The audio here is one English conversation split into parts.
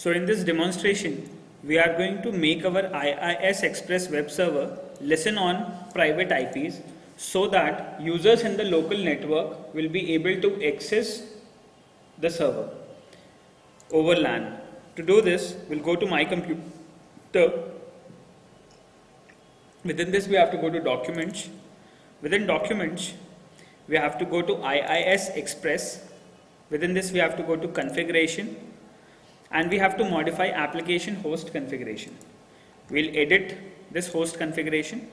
So in this demonstration, we are going to make our IIS Express web server listen on private IPs so that users in the local network will be able to access the server over LAN. To do this, we'll go to my computer. Within this, we have to go to Documents. Within Documents, we have to go to IIS Express. Within this, we have to go to Configuration, and we have to modify application host configuration. We'll edit this host configuration,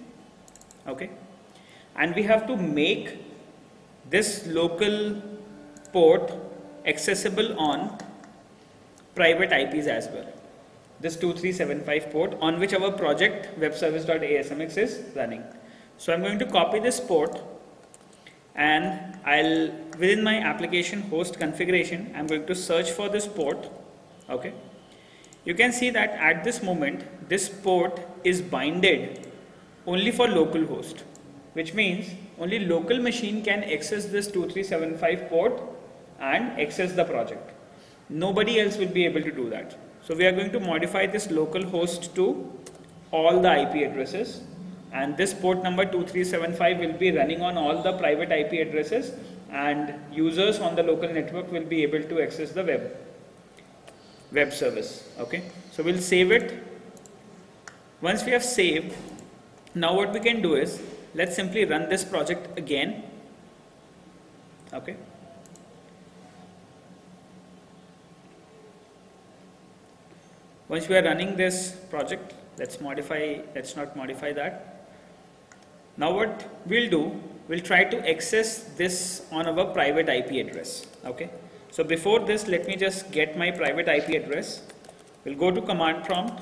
okay, and we have to make this local port accessible on private IPs as well. This 2375 port on which our project webservice.asmx is running. So I'm going to copy this port, and within my application host configuration, I'm going to search for this port. Okay, you can see that at this moment this port is binded only for local host, which means only local machine can access this 2375 port and access the project. Nobody else will be able to do that. So we are going to modify this local host to all the IP addresses, and this port number 2375 will be running on all the private IP addresses, and users on the local network will be able to access the web service. Okay, so we'll save it. Once we have saved, now what we can do is let's simply run this project again. Okay, once we are running this project, let's not modify that. Now what we'll do, we'll try to access this on our private IP address. Okay, so before this, let me just get my private IP address. We'll go to command prompt.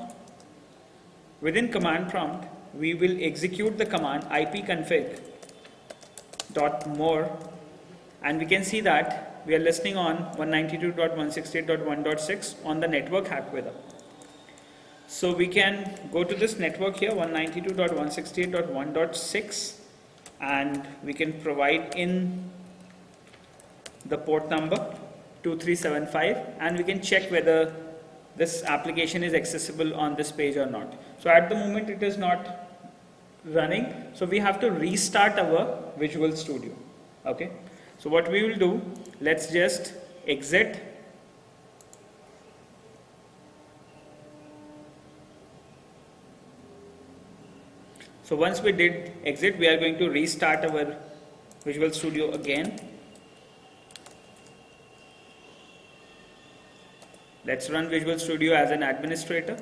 Within command prompt, we will execute the command ipconfig.more, and we can see that we are listening on 192.168.1.6 on the network Hackweather. So we can go to this network here, 192.168.1.6, and we can provide in the port number 2375, and we can check whether this application is accessible on this page or not. So at the moment it is not running, so we have to restart our Visual Studio. Okay, so what we will do, let's just exit. So once we did exit, we are going to restart our Visual Studio again. Let's run Visual Studio as an administrator.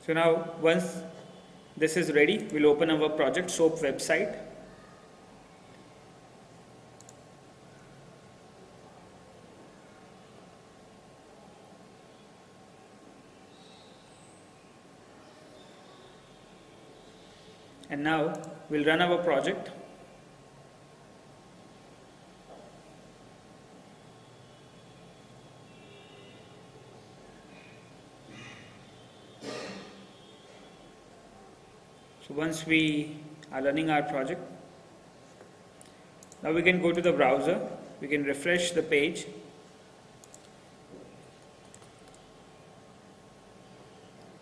So now once this is ready, we'll open our project SOAP website. And now we'll run our project. So once we are running our project, now we can go to the browser, we can refresh the page.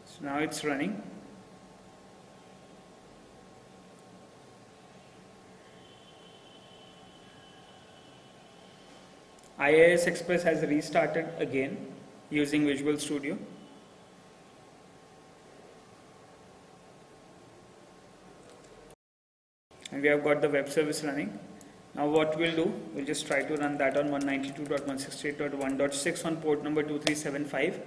So now it's running. IIS Express has restarted again using Visual Studio. And we have got the web service running. Now what we'll do, we'll just try to run that on 192.168.1.6 on port number 2375.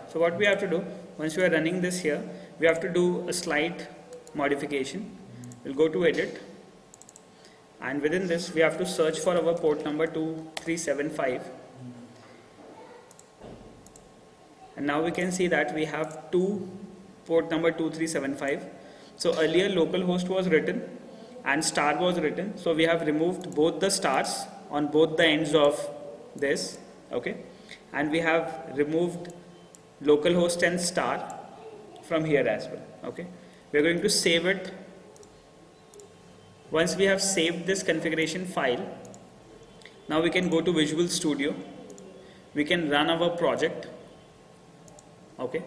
So what we have to do, once we are running this here, we have to do a slight modification. We'll go to edit. And within this, we have to search for our port number 2375. And now we can see that we have port number 2375. So earlier localhost was written and star was written. So we have removed both the stars on both the ends of this. Okay. and we have removed localhost and star from here as well. Okay, we are going to save it. Once we have saved this configuration file, now we can go to Visual Studio. We can run our project. Okay,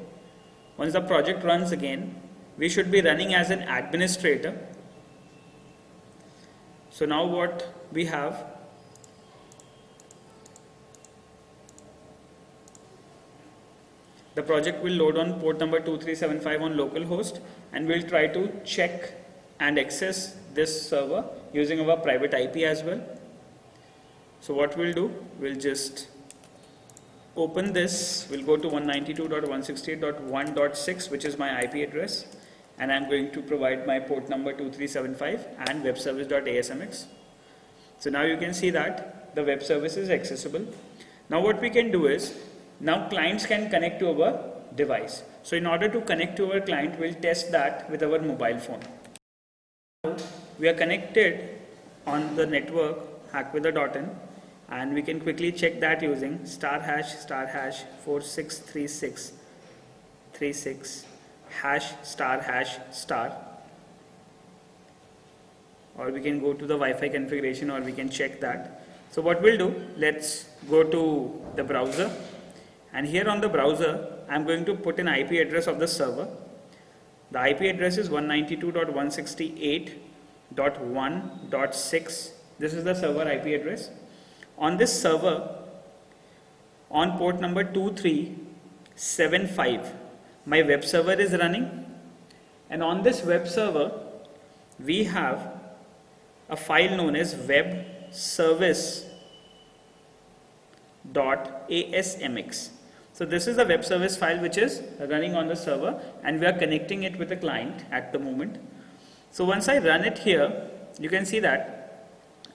once the project runs again, we should be running as an administrator. So now what we have, the project will load on port number 2375 on localhost, and we'll try to check and access this server using our private IP as well. So what we'll do, we'll just open this, we'll go to 192.168.1.6, which is my IP address, and I'm going to provide my port number 2375 and webservice.asmx. So now you can see that the web service is accessible. Now what we can do is, now clients can connect to our device. So in order to connect to our client, we'll test that with our mobile phone. We are connected on the network hackwither.in, and we can quickly check that using *#463636 #*#*, or we can go to the Wi-Fi configuration, or we can check that. So what we'll do, let's go to the browser, and here on the browser I'm going to put an IP address of the server. The IP address is 192.168.1.6. This is the server IP address. On this server, on port number 2375, my web server is running, and on this web server we have a file known as webservice.asmx. So this is the web service file which is running on the server, and we are connecting it with a client at the moment. So once I run it here, you can see that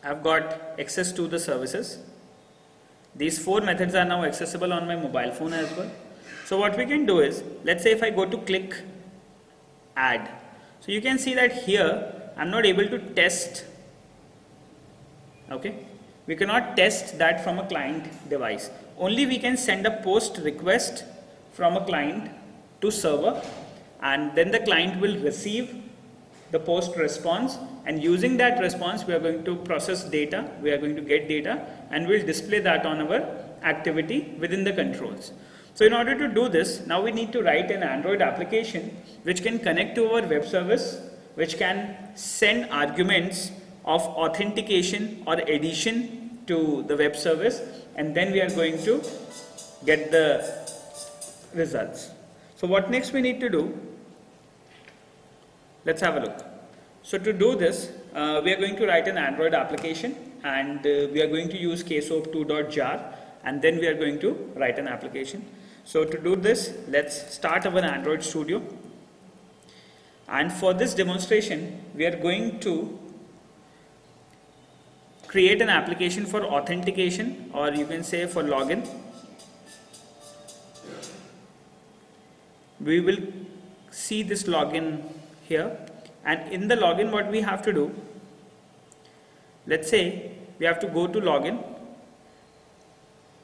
I've got access to the services. These 4 methods are now accessible on my mobile phone as well. So what we can do is, let's say if I go to click add, so you can see that here I'm not able to test. Okay, we cannot test that from a client device. Only we can send a post request from a client to server, and then the client will receive the post response, and using that response we are going to process data, we are going to get data, and we'll display that on our activity within the controls. So in order to do this, now we need to write an Android application which can connect to our web service, which can send arguments of authentication or addition to the web service, and then we are going to get the results. So what next we need to do? Let's have a look. So to do this, we are going to write an Android application, and we are going to use ksoap2.jar, and then we are going to write an application. So to do this, let's start our Android Studio, and for this demonstration we are going to create an application for authentication, or you can say for login. We will see this login here, and in the login what we have to do, let's say we have to go to login,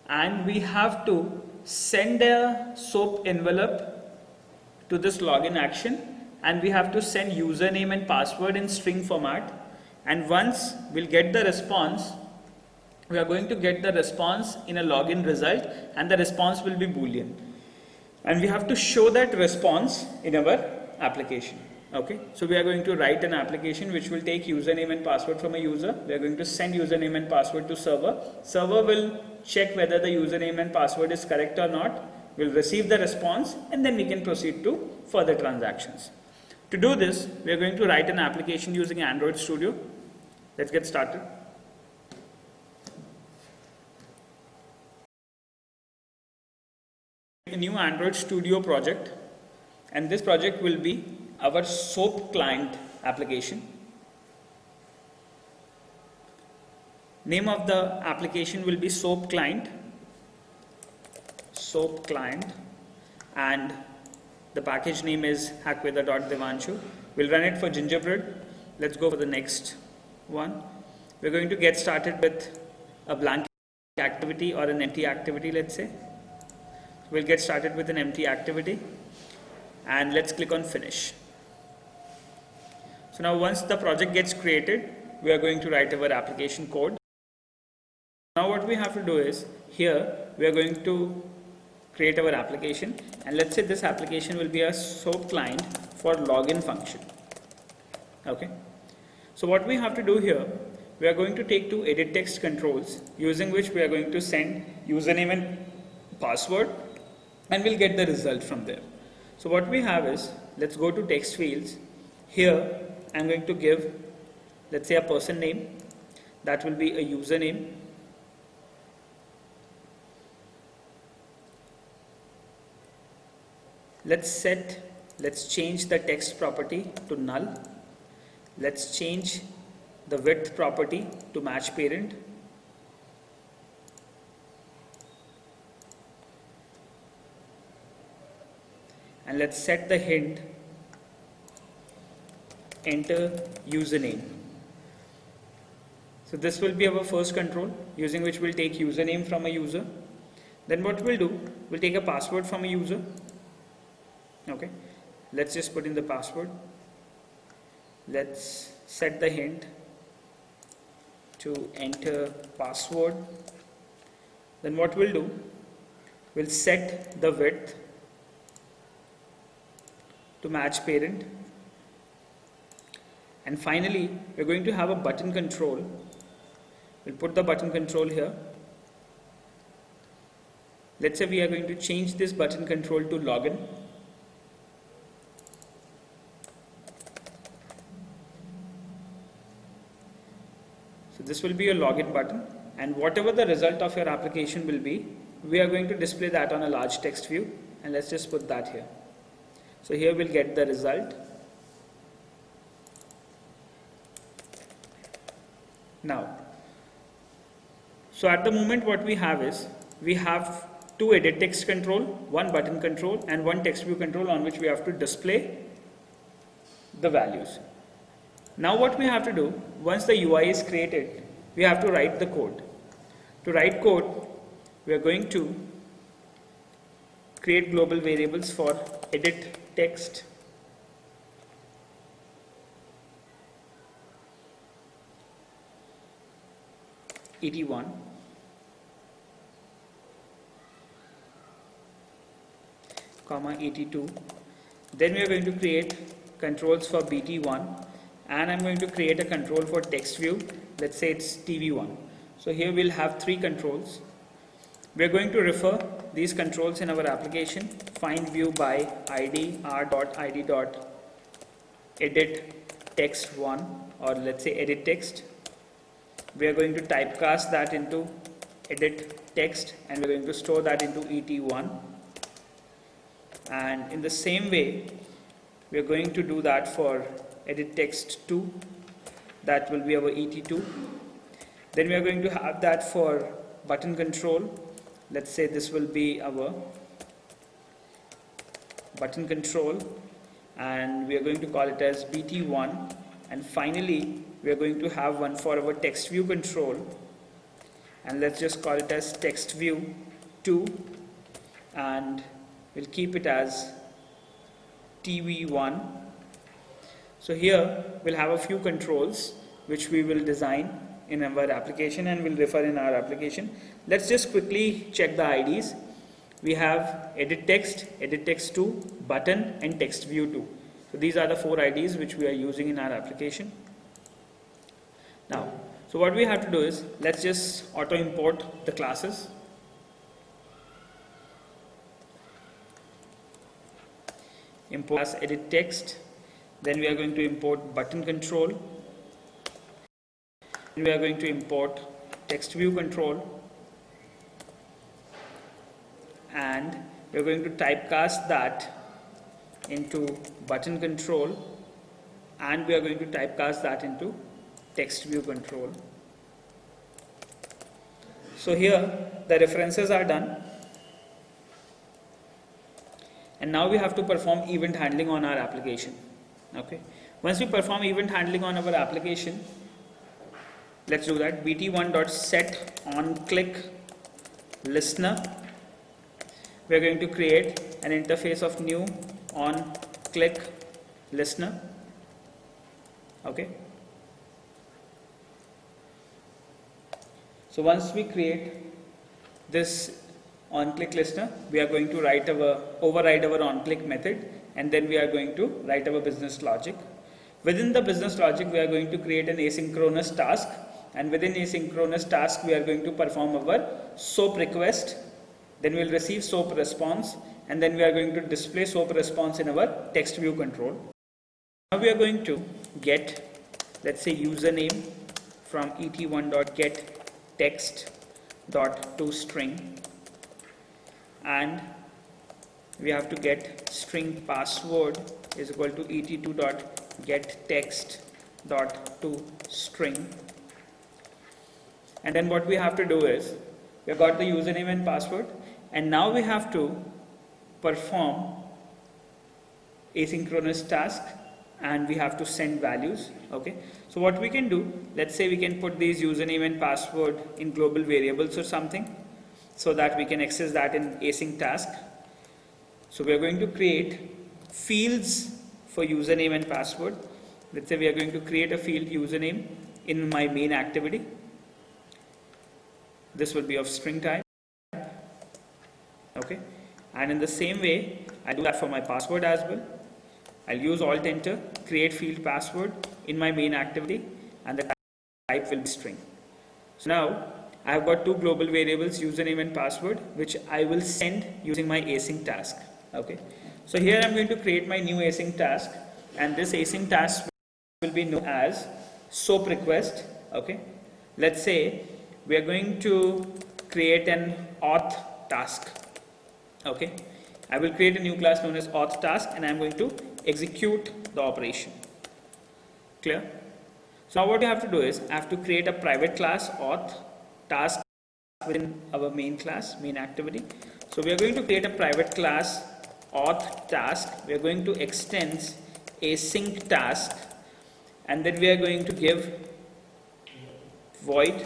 and we have to send a SOAP envelope to this login action, and we have to send username and password in string format, and once we'll get the response, we are going to get the response in a login result, and the response will be Boolean, and we have to show that response in our application. Okay, so we are going to write an application which will take username and password from a user. We are going to send username and password to server. Server will check whether the username and password is correct or not. We'll receive the response, and then we can proceed to further transactions. To do this, we are going to write an application using Android Studio. Let's get started. A new Android Studio project, and this project will be our SOAP client application. Name of the application will be SOAP client, and the package name is hackwither.devanshu. We'll run it for Gingerbread. Let's go for the next one. We're going to get started with a blank activity or an empty activity, let's say. we'll get started with an empty activity, and let's click on finish. So now once the project gets created, we are going to write our application code. Now what we have to do is, here we are going to create our application, and let's say this application will be a SOAP client for login function. Okay. So what we have to do here, we are going to take two edit text controls using which we are going to send username and password, and we'll get the result from there. So what we have is, let's go to text fields. Here I'm going to give, let's say, a person name. That will be a username. Let's change the text property to null. Let's change the width property to match parent. And let's set the hint, enter username. So this will be our first control, using which we'll take username from a user. Then what we'll do, we'll take a password from a user. Okay, let's just put in the password. Let's set the hint to enter password. Then what we'll do, we'll set the width to match parent. And finally, we're going to have a button control. We'll put the button control here. Let's say we are going to change this button control to login. So this will be a login button, and whatever the result of your application will be, we are going to display that on a large text view, and let's just put that here. So here we'll get the result. Now, so at the moment what we have is, we have two edit text control, one button control and one text view control on which we have to display the values. Now what we have to do, once the UI is created, we have to write the code. To write code, we are going to create global variables for edit text, ET1, comma ET2. Then we are going to create controls for BT1, and I'm going to create a control for text view. Let's say it's TV1. So here we'll have three controls. We're going to refer these controls in our application. Find view by id r.id.edit text1, or let's say edit text. We are going to typecast that into edit text, and we're going to store that into ET1. And in the same way, we are going to do that for edit text 2. That will be our ET2. Then we are going to have that for button control. Let's say this will be our button control, and we are going to call it as BT1. And finally, we are going to have one for our text view control, and let's just call it as text view 2, and we'll keep it as TV1. So here we'll have a few controls which we will design in our application and will refer in our application. Let's just quickly check the IDs. We have edit text 2, button, and text view 2. So these are the 4 IDs which we are using in our application. Now, so what we have to do is, let's just auto import the classes. Import class edit text. Then we are going to import button control. We are going to import text view control, and we are going to typecast that into button control, and we are going to typecast that into text view control. So here the references are done, and now we have to perform event handling on our application. Okay, once we perform event handling on our application, let's do that. BT1.set on click listener. we are going to create an interface of new on click listener. Okay. So once we create this on click listener, we are going to override our on click method, and then we are going to write our business logic. Within the business logic, we are going to create an asynchronous task, and within asynchronous task, we are going to perform our SOAP request. Then we will receive SOAP response, and then we are going to display SOAP response in our text view control. Now we are going to get, let's say, username from et1.get text.toString, and we have to get string password is equal to et2.get text.toString. And then what we have to do is, we have got the username and password, and now we have to perform asynchronous task, and we have to send values. Okay, so what we can do, let's say we can put these username and password in global variables or something, so that we can access that in async task. So we are going to create fields for username and password. Let's say we are going to create a field username in my main activity. This will be of string type. Okay, and in the same way, I do that for my password as well. I'll use Alt Enter, create field password in my main activity, and the type will be string. So now I have got two global variables, username and password, which I will send using my async task. Okay, so here I'm going to create my new async task, and this async task will be known as SOAP request. Okay, let's say we are going to create an auth task. Okay, I will create a new class known as auth task, and I'm going to execute the operation. Clear? So now what you have to do is, I have to create a private class auth task within our main class, main activity. So we are going to create a private class auth task. We are going to extend async task, and then we are going to give void,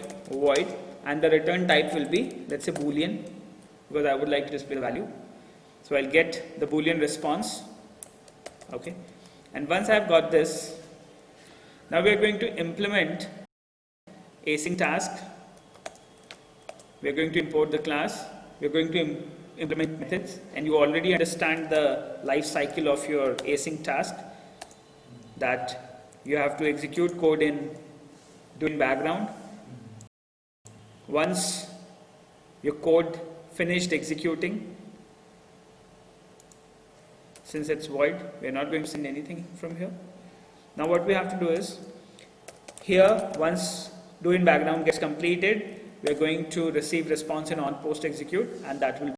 and the return type will be, let's say, boolean, because I would like to display the value. So I'll get the boolean response. Okay, and once I've got this, now we are going to implement async task. We are going to import the class. We are going to implement methods, and you already understand the life cycle of your async task, that you have to execute code in background. Once your code finished executing, since it's void, we are not going to send anything from here. Now what we have to do is, here once do in background gets completed, we are going to receive response in on post execute, and that will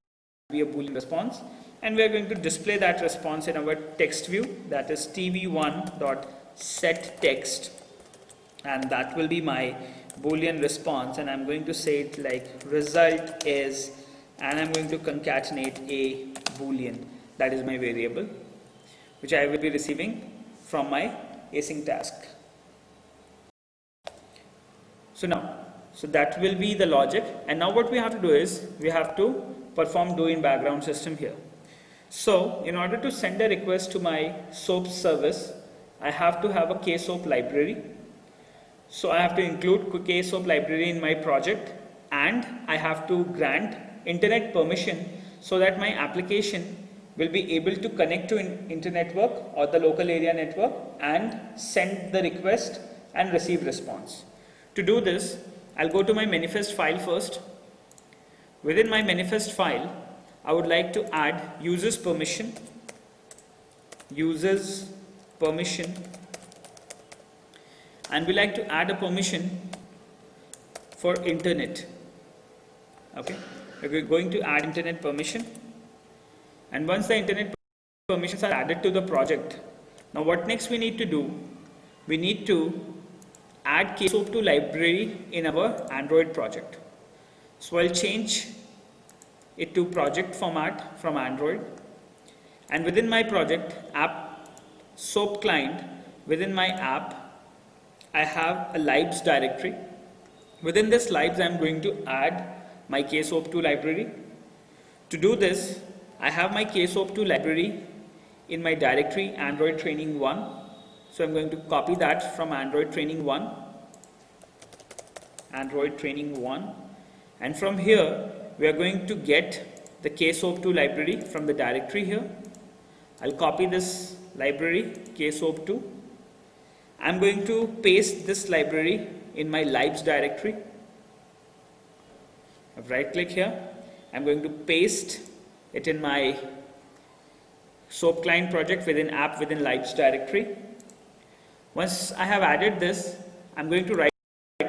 be a boolean response, and we are going to display that response in our text view, that is tv1.setText, and that will be my boolean response, and I'm going to say it like result is, and I'm going to concatenate a boolean. That is my variable, which I will be receiving from my async task. So that will be the logic, and now what we have to do is, we have to perform do in background system here. So in order to send a request to my SOAP service, I have to have a KSOAP library. So I have to include KSOAP library in my project, and I have to grant internet permission so that my application will be able to connect to internet network or the local area network and send the request and receive response. To do this, I'll go to my manifest file first. Within my manifest file, I would like to add users permission, and we like to add a permission for internet. Okay, we're going to add internet permission, and once the internet permissions are added to the project, now what next we need to do? We need to add KSOAP2 library in our Android project. So I'll change it to project format from Android, and within my project app SOAP client, within my app I have a libs directory. Within this libs I am going to add my KSOAP2 library. To do this, I have my KSOAP2 library in my directory Android Training 1. So I'm going to copy that from Android Training 1, and from here we are going to get the KSOAP2 library from the directory here. I'll copy this library KSOAP2. I'm going to paste this library in my libs directory. Right click here. I'm going to paste it in my SOAP client project within app within libs directory. Once I have added this, I'm going to right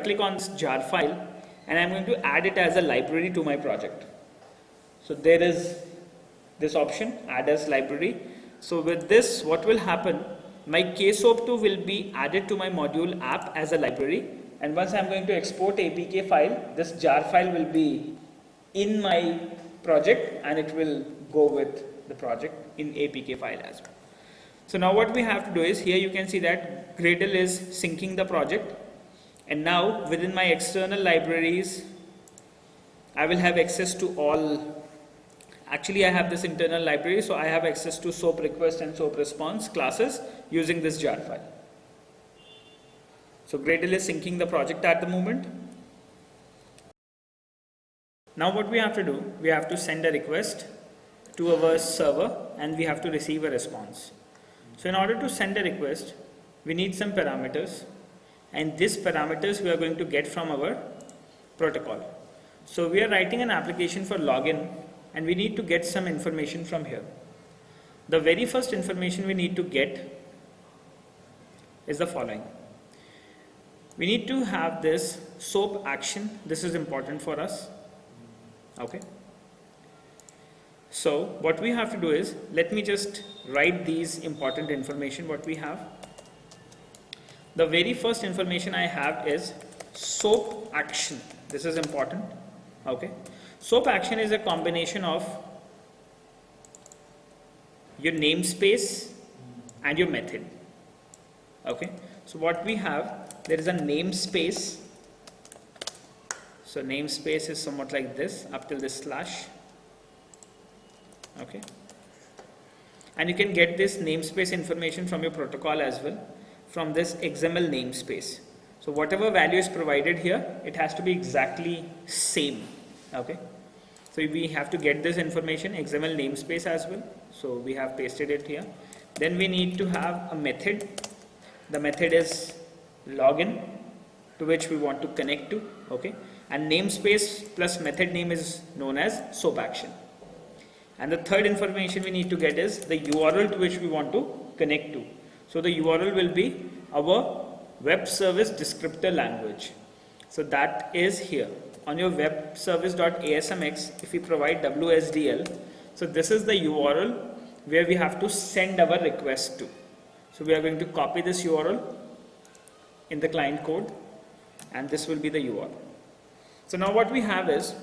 click on this jar file and I'm going to add it as a library to my project. So there is this option, add as library. So with this, what will happen, my KSOAP2 will be added to my module app as a library, and once I'm going to export APK file, this jar file will be in my project and it will go with the project in APK file as well. So now what we have to do is, here you can see that Gradle is syncing the project, and now within my external libraries I will have access to all. Actually, I have this internal library, so I have access to SOAP request and SOAP response classes using this jar file. So Gradle is syncing the project at the moment. Now what we have to do, we have to send a request to our server and we have to receive a response. So in order to send a request, we need some parameters, and these parameters we are going to get from our protocol. So we are writing an application for login and we need to get some information from here. The very first information we need to get is the following. We need to have this SOAP action. This is important for us. Okay. So what we have to do is, let me just write these important information what we have. The very first information I have is SOAP action. This is important. Okay. SOAP action is a combination of your namespace and your method. Okay. So what we have, there is a namespace. So namespace is somewhat like this, up till this slash. Okay. And you can get this namespace information from your protocol as well, from this XML namespace. So whatever value is provided here, it has to be exactly same. Okay. So we have to get this information, XML namespace as well. So we have pasted it here. Then we need to have a method. The method is login, to which we want to connect to. Okay. And namespace plus method name is known as SOAP action. And the third information we need to get is the URL to which we want to connect to. So the URL will be our web service descriptor language. So that is here on your web service.asmx. If we provide WSDL, so this is the URL where we have to send our request to. So we are going to copy this URL in the client code, and this will be the URL. So now what we have is,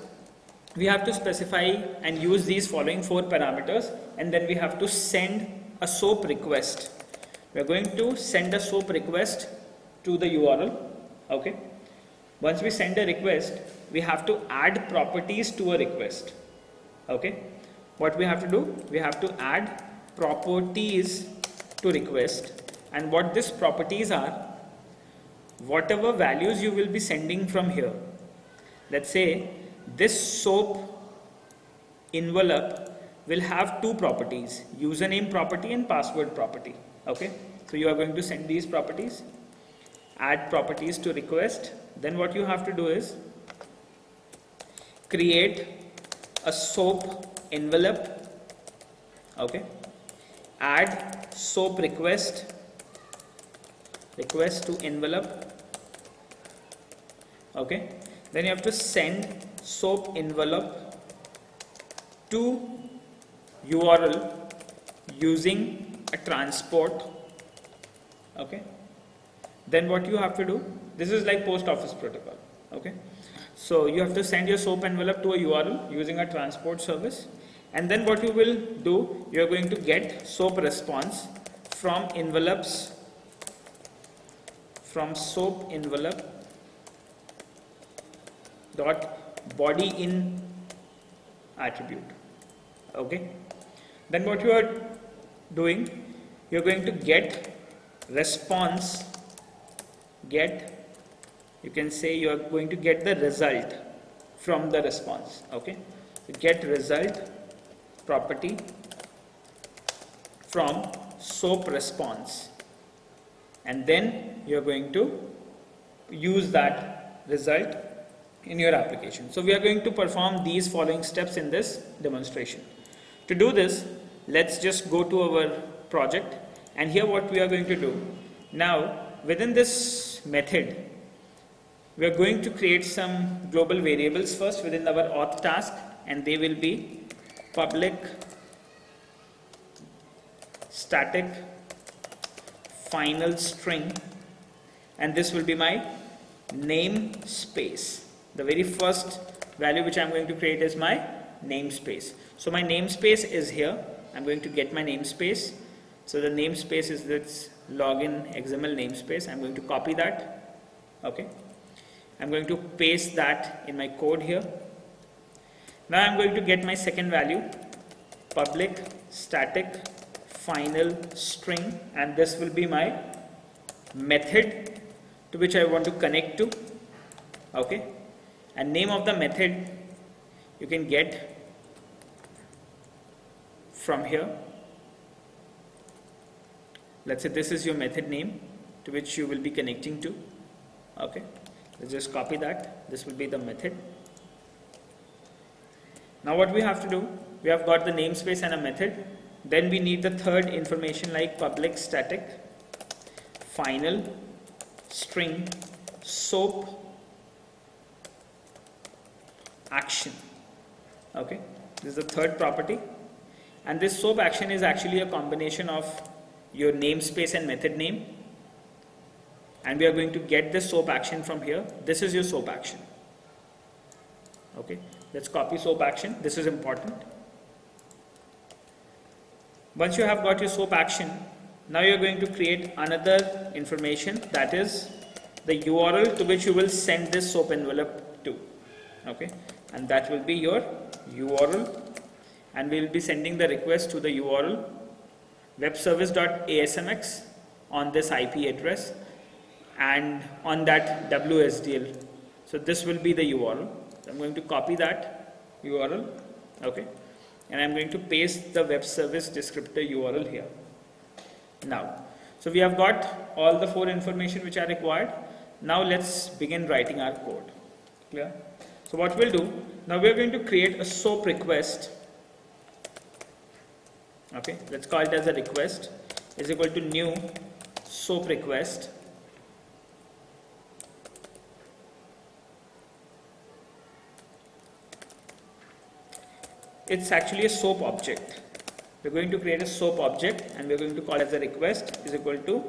we have to specify and use these following 4 parameters, and then we have to send a SOAP request. We are going to send a SOAP request to the URL. Okay. Once we send a request, we have to add properties to a request. Okay. What we have to do, we have to add properties to request, and what these properties are, whatever values you will be sending from here. Let's say this SOAP envelope will have 2 properties, username property and password property. Okay. So you are going to send these properties, add properties to request. Then what you have to do is create a SOAP envelope. Okay. Add SOAP request to envelope. Okay. Then you have to send SOAP envelope to URL using a transport. Okay. Then what you have to do, this is like post office protocol. Okay. So you have to send your SOAP envelope to a URL using a transport service, and then what you will do, you are going to get SOAP response from envelopes, from SOAP envelope dot body in attribute. Okay. Then what you are doing, you're going to get response, you can say you are going to get the result from the response. Okay, so get result property from SOAP response, and then you are going to use that result in your application. So we are going to perform these following steps in this demonstration. To do this, let's just go to our project, and here what we are going to do. Now within this method, we are going to create some global variables first within our auth task, and they will be public static final string, and this will be my namespace. The very first value which I am going to create is my namespace. So my namespace is here. I'm going to get my namespace. So the namespace is this login XML namespace. I'm going to copy that. Okay. I'm going to paste that in my code here. Now I'm going to get my second value, public static final string, and this will be my method to which I want to connect to. Okay, and name of the method you can get from here. Let's say this is your method name to which you will be connecting to. Okay, let's just copy that. This will be the method. Now what we have to do, we have got the namespace and a method. Then we need the third information like public static final string SOAP action. Okay, this is the third property, and this SOAP action is actually a combination of your namespace and method name, and we are going to get this SOAP action from here. This is your SOAP action. Okay, let's copy SOAP action. This is important. Once you have got your SOAP action, now you are going to create another information, that is the URL to which you will send this SOAP envelope to. Okay, and that will be your URL, and we will be sending the request to the URL webservice.asmx on this IP address and on that WSDL. So this will be the URL. So I'm going to copy that URL. Okay, and I'm going to paste the web service descriptor URL here. Now, so we have got all the four information which are required. Now let's begin writing our code. Clear? So what we'll do, now we're going to create a SOAP request. Okay, let's call it as a request is equal to new SOAP request. It's actually a SOAP object. We're going to create a SOAP object, and we're going to call it as a request is equal to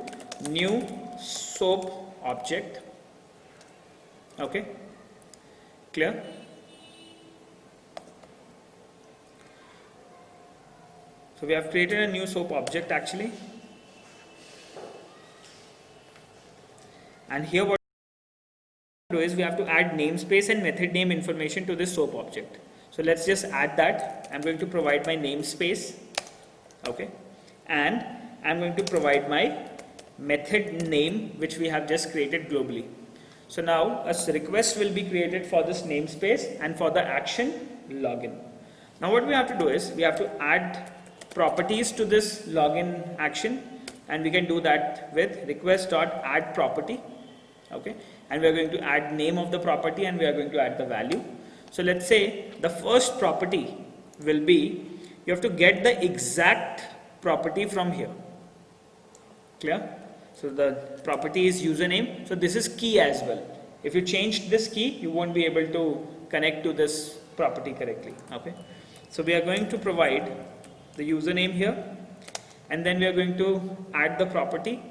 new SOAP object. Okay, clear? So we have created a new SOAP object actually, and here what we do is we have to add namespace and method name information to this SOAP object. So let's just add that. I'm going to provide my namespace. Okay, and I'm going to provide my method name which we have just created globally. So now a request will be created for this namespace and for the action login. Now what we have to do is we have to add properties to this login action, and we can do that with request.addProperty. Okay, and we are going to add name of the property, and we are going to add the value. So let's say the first property will be, you have to get the exact property from here. Clear? So the property is username. So this is key as well. If you change this key, you won't be able to connect to this property correctly. Okay. So we are going to provide the username here, and then we are going to add the property,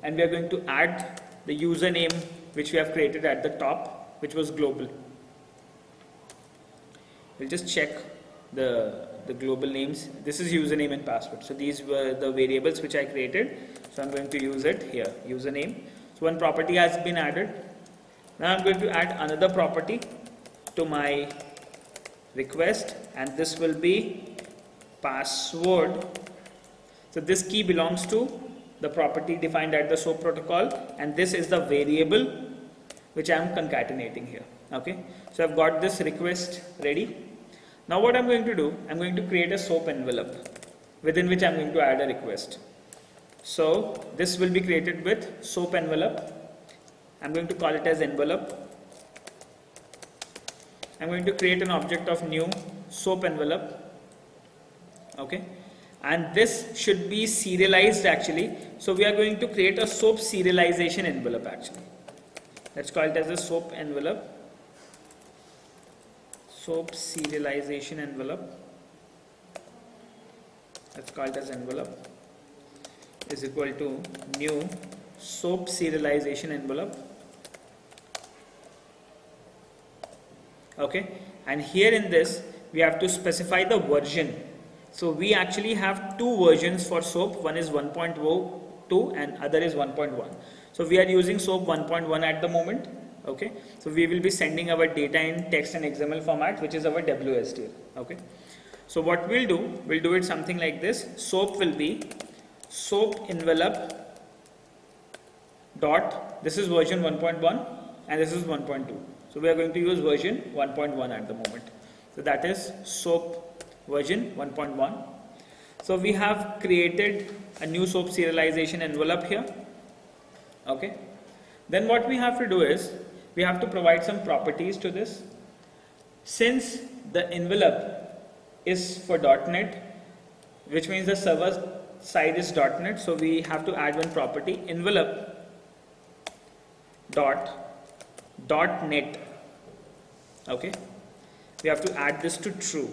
and we are going to add the username which we have created at the top, which was global. We'll just check the global names. This is username and password. So these were the variables which I created. So I'm going to use it here, username. So one property has been added. Now I'm going to add another property to my request, and this will be password. So this key belongs to the property defined at the SOAP protocol, and this is the variable which I am concatenating here. Okay, so I've got this request ready. Now what I'm going to do, I'm going to create a SOAP envelope within which I'm going to add a request. So this will be created with SOAP envelope. I'm going to call it as envelope. I'm going to create an object of new SOAP envelope. Okay, and this should be serialized actually. So we are going to create a SOAP serialization envelope actually. Let's call it as a SOAP envelope. SOAP serialization envelope. Let's call it as envelope is equal to new SOAP serialization envelope. Okay, and here in this we have to specify the version. So we actually have two versions for SOAP. One is 1.02 and other is 1.1. So we are using SOAP 1.1 at the moment. Okay, so we will be sending our data in text and XML format, which is our WSDL. Okay, so what we'll do it something like this. SOAP will be SOAP envelope dot, this is version 1.1 and this is 1.2. So we are going to use version 1.1 at the moment. So that is SOAP version 1.1. So we have created a new SOAP serialization envelope here. Okay, then what we have to do is we have to provide some properties to this. Since the envelope is for .NET, which means the server side is .NET, so we have to add one property, envelope .NET. Okay, we have to add this to true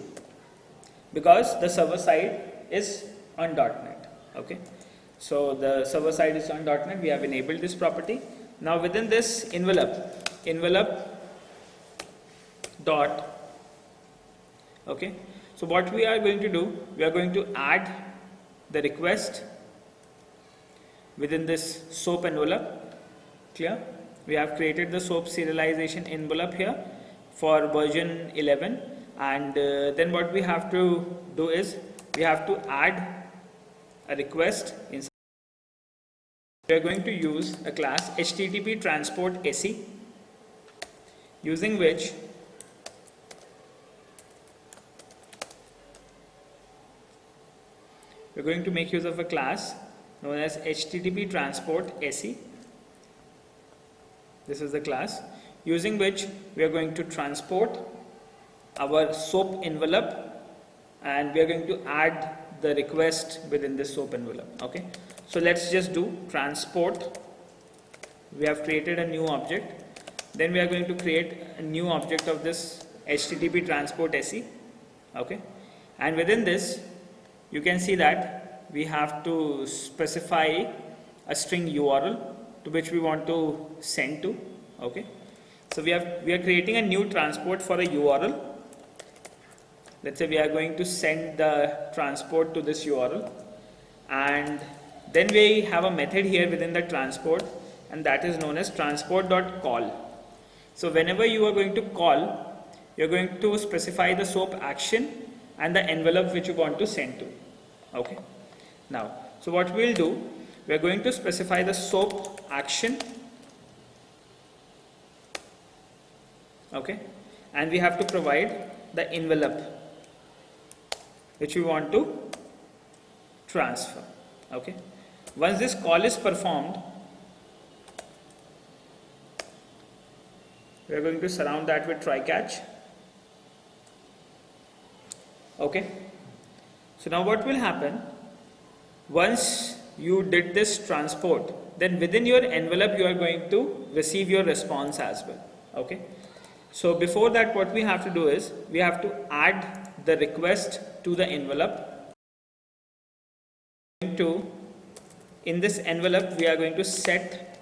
because the server side is on .NET. Okay, so the server side is on .NET. We have enabled this property. Now within this envelope dot. Okay, so what we are going to do, we are going to add the request within this SOAP envelope. Clear? We have created the SOAP serialization envelope here for version 11, and then what we have to do is we have to add a request inside. We are going to use a class HTTP transport SE, using which we are going to make use of a class known as HTTP transport SE. This is the class using which we are going to transport our SOAP envelope, and we are going to add the request within this SOAP envelope. Okay, so let's just do transport. We have created a new object. Then we are going to create a new object of this HTTP transport SE. Okay, and within this you can see that we have to specify a string URL to which we want to send to. Okay, so we are creating a new transport for a URL. Let's say we are going to send the transport to this URL, and then we have a method here within the transport, and that is known as transport.call. So whenever you are going to call, you are going to specify the SOAP action and the envelope which you want to send to. Okay, now so what we'll do, we are going to specify the SOAP action. Okay, and we have to provide the envelope which we want to transfer. Okay, once this call is performed, we are going to surround that with try catch. Okay, so now what will happen, once you did this transport, then within your envelope you are going to receive your response as well. Okay, so before that what we have to do is we have to add the request to the envelope. In this envelope we are going to set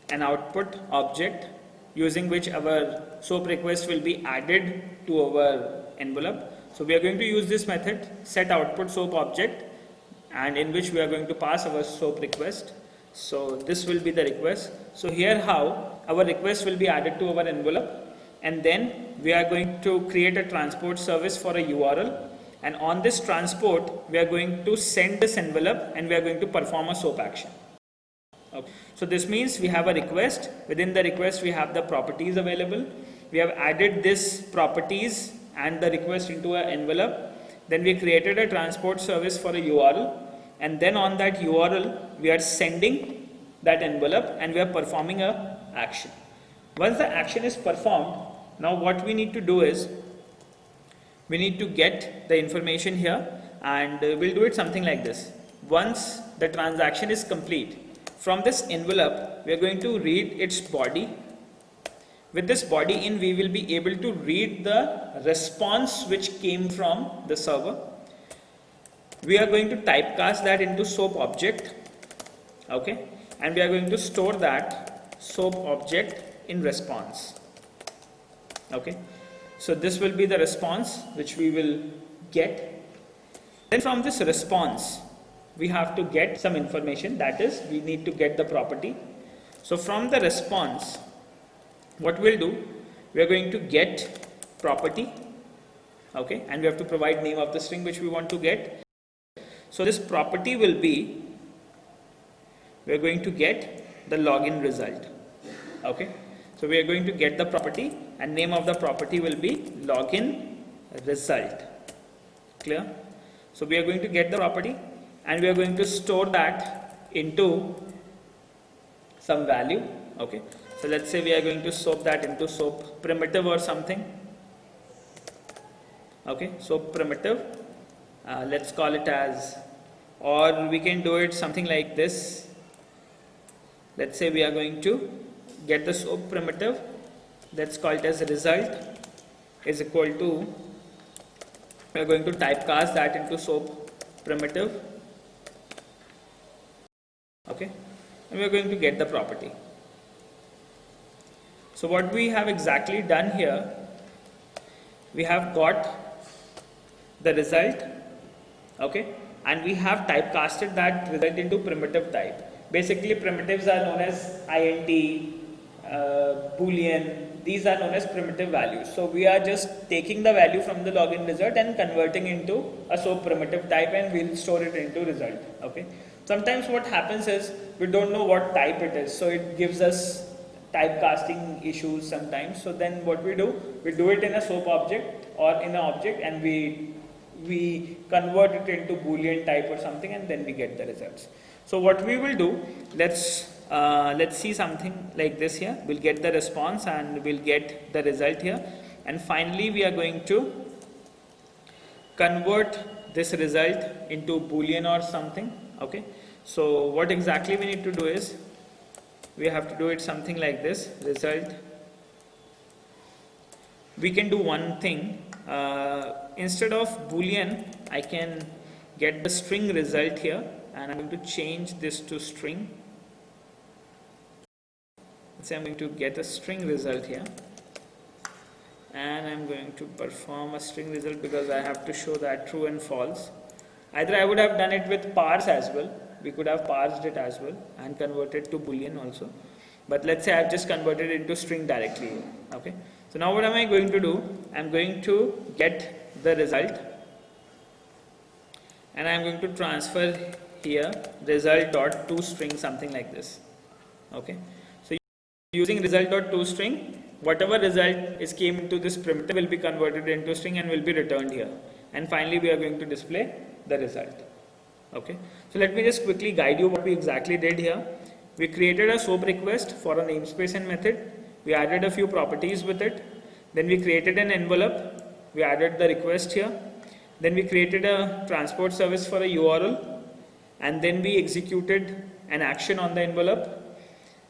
an output object using which our SOAP request will be added to our envelope. So we are going to use this method, set output SOAP object, and in which we are going to pass our SOAP request. So this will be the request. So here how our request will be added to our envelope, and then we are going to create a transport service for a URL and on this transport we are going to send this envelope and we are going to perform a SOAP action. Okay. So this means we have a request. Within the request we have the properties available. We have added this properties and the request into an envelope. Then we created a transport service for a URL, and then on that URL we are sending that envelope and we are performing a action. Once the action is performed, now what we need to do is we need to get the information here, and we'll do it something like this. Once the transaction is complete, from this envelope we are going to read its body. With this body in, we will be able to read the response which came from the server. We are going to typecast that into SOAP object, okay, and we are going to store that SOAP object in response. Okay, so this will be the response which we will get. Then from this response we have to get some information, that is we need to get the property. So from the response, what we'll do, we are going to get property, okay, and we have to provide name of the string which we want to get. So this property will be, we are going to get the login result, okay. So we are going to get the property and name of the property will be login result. Clear? So we are going to get the property and we are going to store that into some value, okay. So let's say we are going to SOAP that into SOAP primitive or something, okay, SOAP primitive, let's call it as, or we can do it something like this. Let's say we are going to get the SOAP primitive, let's call it as result is equal to, we are going to typecast that into SOAP primitive, okay, and we are going to get the property. So what we have exactly done here, we have got the result, okay, and we have typecasted that result into primitive type. Basically primitives are known as int, boolean, these are known as primitive values. So we are just taking the value from the login result and converting into a SOAP primitive type and we'll store it into result, okay. Sometimes what happens is we don't know what type it is, so it gives us typecasting issues sometimes. So then what we do it in a SOAP object or in an object and we convert it into boolean type or something and then we get the results. So what we will do, let's see something like this here. We'll get the response and we'll get the result here, and finally we are going to convert this result into boolean or something, okay. So what exactly we need to do is we have to do it something like this, result. We can do one thing, instead of boolean I can get the string result here, and I'm going to change this to string. Let's say I'm going to get a string result here and I'm going to perform a string result because I have to show that true and false. Either I would have done it with parse as well, we could have parsed it as well and converted to boolean also, but let's say I've just converted it into string directly, okay. So now what am I going to do, I'm going to get the result and I'm going to transfer here result dot toString, something like this, okay. So using result dot toString, whatever result is came into this primitive will be converted into string and will be returned here, and finally we are going to display the result, okay. So let me just quickly guide you what we exactly did here. We created a SOAP request for a namespace and method, we added a few properties with it, then we created an envelope, we added the request here, then we created a transport service for a URL, and then we executed an action on the envelope.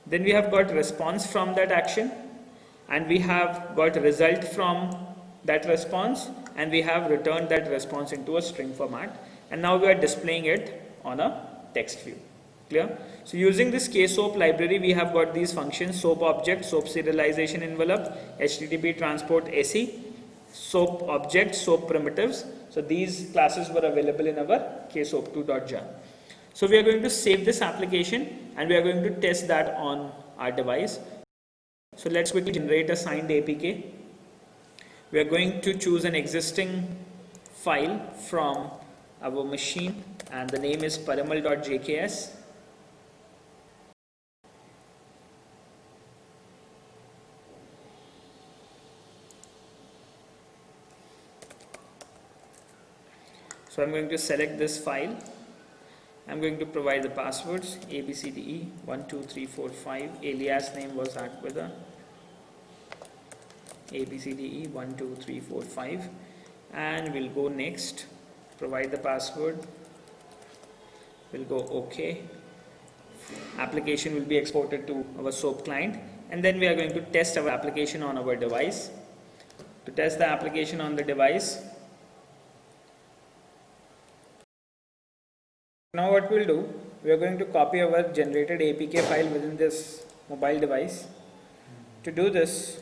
Then we have got response from that action, and we have got result from that response, and we have returned that response into a string format, and now we are displaying it on a text view. Clear? So using this KSOAP library, we have got these functions: SOAP object, SOAP serialization envelope, HTTP transport SE, SOAP object, SOAP primitives. So these classes were available in our KSOAP2.jar. So we are going to save this application and we are going to test that on our device. So let's quickly generate a signed APK. We are going to choose an existing file from our machine, and the name is parimal.jks. So I'm going to select this file. I'm going to provide the passwords ABCDE 1 2 3 4 5. Alias name was Akveda. ABCDE 1 2 3 4 5, and we'll go next. Provide the password. We'll go OK. Application will be exported to our SOAP client, and then we are going to test our application on our device. To test the application on the device, now what we'll do, we are going to copy our generated APK file within this mobile device. To do this,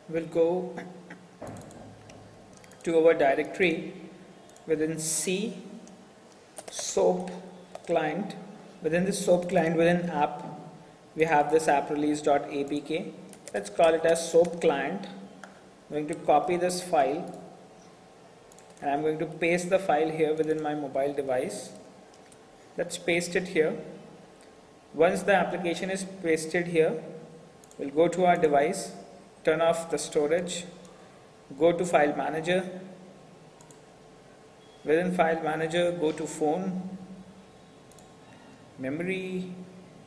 we'll go to our directory within C SOAP client. Within this SOAP client, within app, we have this app release.apk. Let's call it as SOAP client. I'm going to copy this file, and I'm going to paste the file here within my mobile device. Let's paste it here. Once the application is pasted here, we'll go to our device, turn off the storage, go to File Manager. Within File Manager, go to Phone, Memory,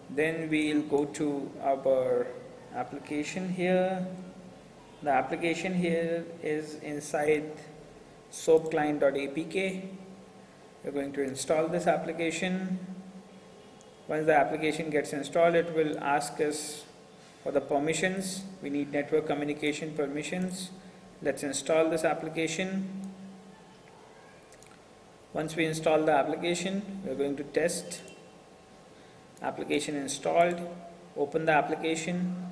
then we'll go to our application here. The application here is inside soapclient.apk. We're going to install this application. Once the application gets installed, it will ask us for the permissions. We need network communication permissions. Let's install this application. Once we install the application, we're going to test. Application installed. Open the application.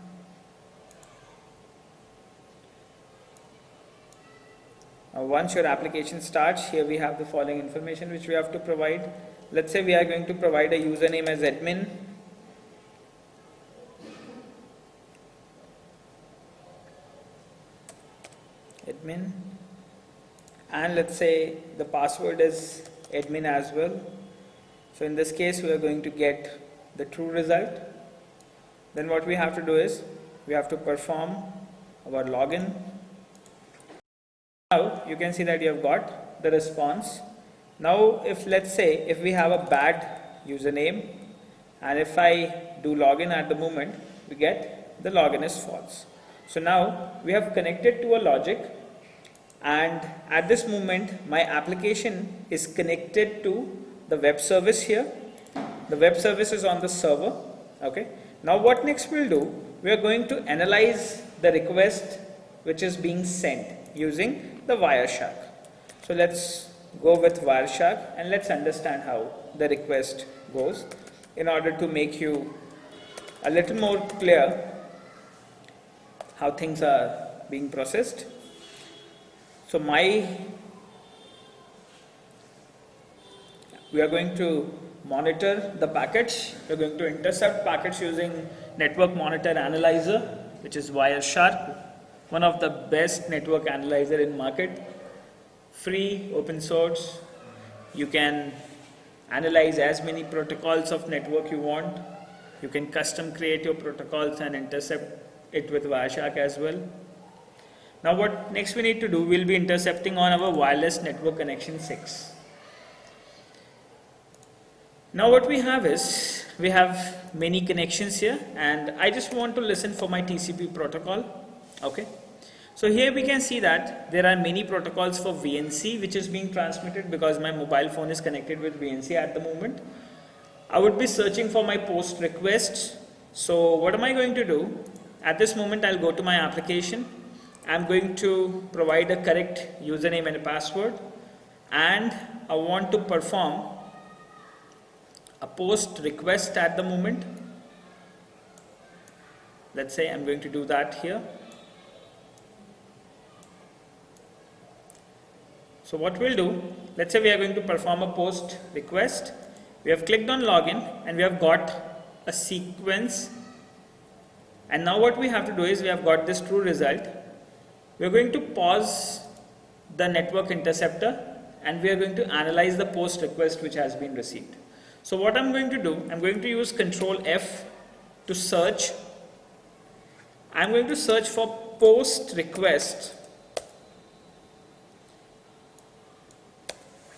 Once your application starts, here we have the following information which we have to provide. Let's say we are going to provide a username as admin. And let's say the password is admin as well. So in this case, we are going to get the true result. Then what we have to do is we have to perform our login. Now you can see that you have got the response. Now if let's say if we have a bad username, and if I do login at the moment, we get the login is false. So now we have connected to a logic, and at this moment my application is connected to the web service here. The web service is on the server. Okay. Now what next we'll do, we are going to analyze the request which is being sent using the Wireshark. So let's go with Wireshark and let's understand how the request goes in order to make you a little more clear how things are being processed. So we are going to monitor the packets. We are going to intercept packets using Network Monitor Analyzer, which is Wireshark, one of the best network analyzer in market. Free, open source. You can analyze as many protocols of network you want. You can custom create your protocols and intercept it with Wireshark as well. Now what next we need to do, we'll be intercepting on our wireless network connection 6. Now what we have is, we have many connections here, and I just want to listen for my TCP protocol. Okay. So here we can see that there are many protocols for VNC which is being transmitted because my mobile phone is connected with VNC at the moment. I would be searching for my post requests. So what am I going to do? At this moment I'll go to my application. I'm going to provide a correct username and a password, and I want to perform a post request at the moment. Let's say I'm going to do that here. So what we'll do, let's say we are going to perform a post request. We have clicked on login and we have got a sequence, and now what we have to do is we have got this true result. We are going to pause the network interceptor, and we are going to analyze the post request which has been received. So what I'm going to do, I'm going to use Control F to search. I'm going to search for post request.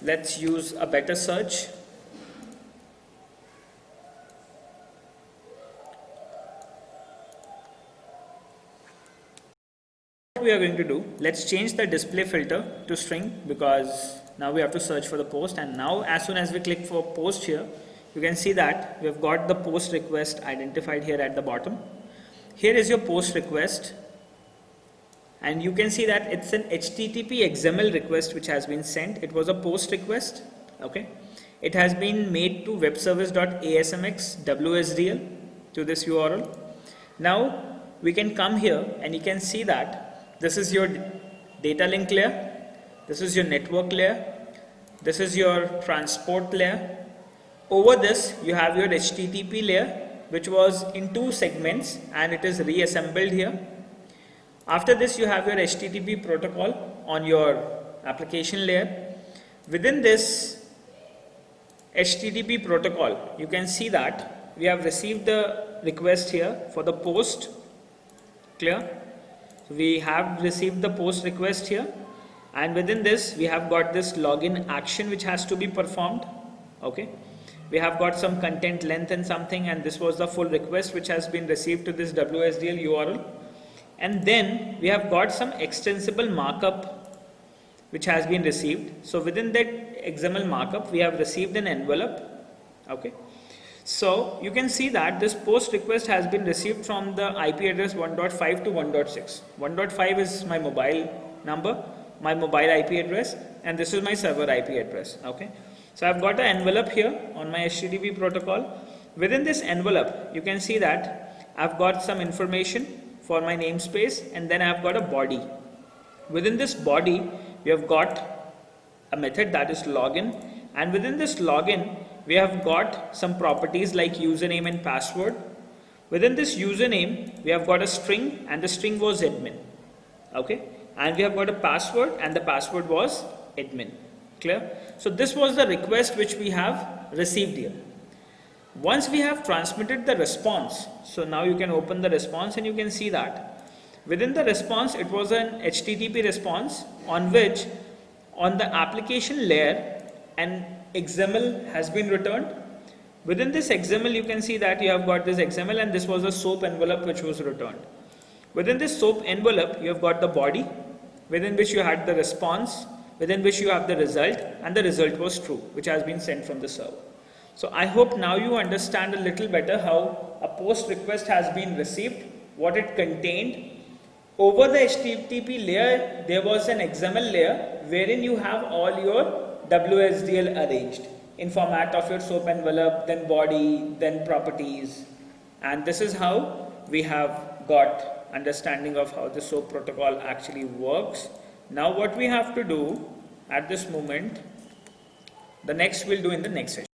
Let's use a better search. What we are going to do, let's change the display filter to string, because now we have to search for the post, and now as soon as we click for post here, you can see that we have got the post request identified here at the bottom. Here is your post request, and you can see that it's an HTTP XML request which has been sent. It was a post request. Okay, it has been made to webservice.asmx WSDL to this URL. Now we can come here and you can see that this is your data link layer, this is your network layer, this is your transport layer. Over this you have your HTTP layer, which was in two segments and it is reassembled here. After this you have your HTTP protocol on your application layer. Within this HTTP protocol, you can see that we have received the request here for the post. Clear? We have received the post request here, and within this we have got this login action which has to be performed. Okay, we have got some content length and something, and this was the full request which has been received to this WSDL URL. And then we have got some extensible markup which has been received. So within that XML markup we have received an envelope. Okay, so you can see that this post request has been received from the IP address 1.5 to 1.6. 1.5 is my mobile number, my mobile IP address, and this is my server IP address. Okay, so I've got an envelope here on my HTTP protocol. Within this envelope you can see that I've got some information for my namespace, and then I've got a body. Within this body we have got a method that is login, and within this login we have got some properties like username and password. Within this username we have got a string, and the string was admin. Okay, and we have got a password, and the password was admin. Clear? So this was the request which we have received here. Once we have transmitted the response, so now you can open the response and you can see that within the response it was an HTTP response on which on the application layer an XML has been returned. Within this XML you can see that you have got this XML, and this was a SOAP envelope which was returned. Within this SOAP envelope you have got the body, within which you had the response, within which you have the result, and the result was true, which has been sent from the server. So I hope now you understand a little better how a post request has been received, what it contained. Over the HTTP layer there was an XML layer wherein you have all your WSDL arranged in format of your SOAP envelope, then body, then properties, and this is how we have got understanding of how the SOAP protocol actually works. Now what we have to do at this moment, the next we'll do in the next session.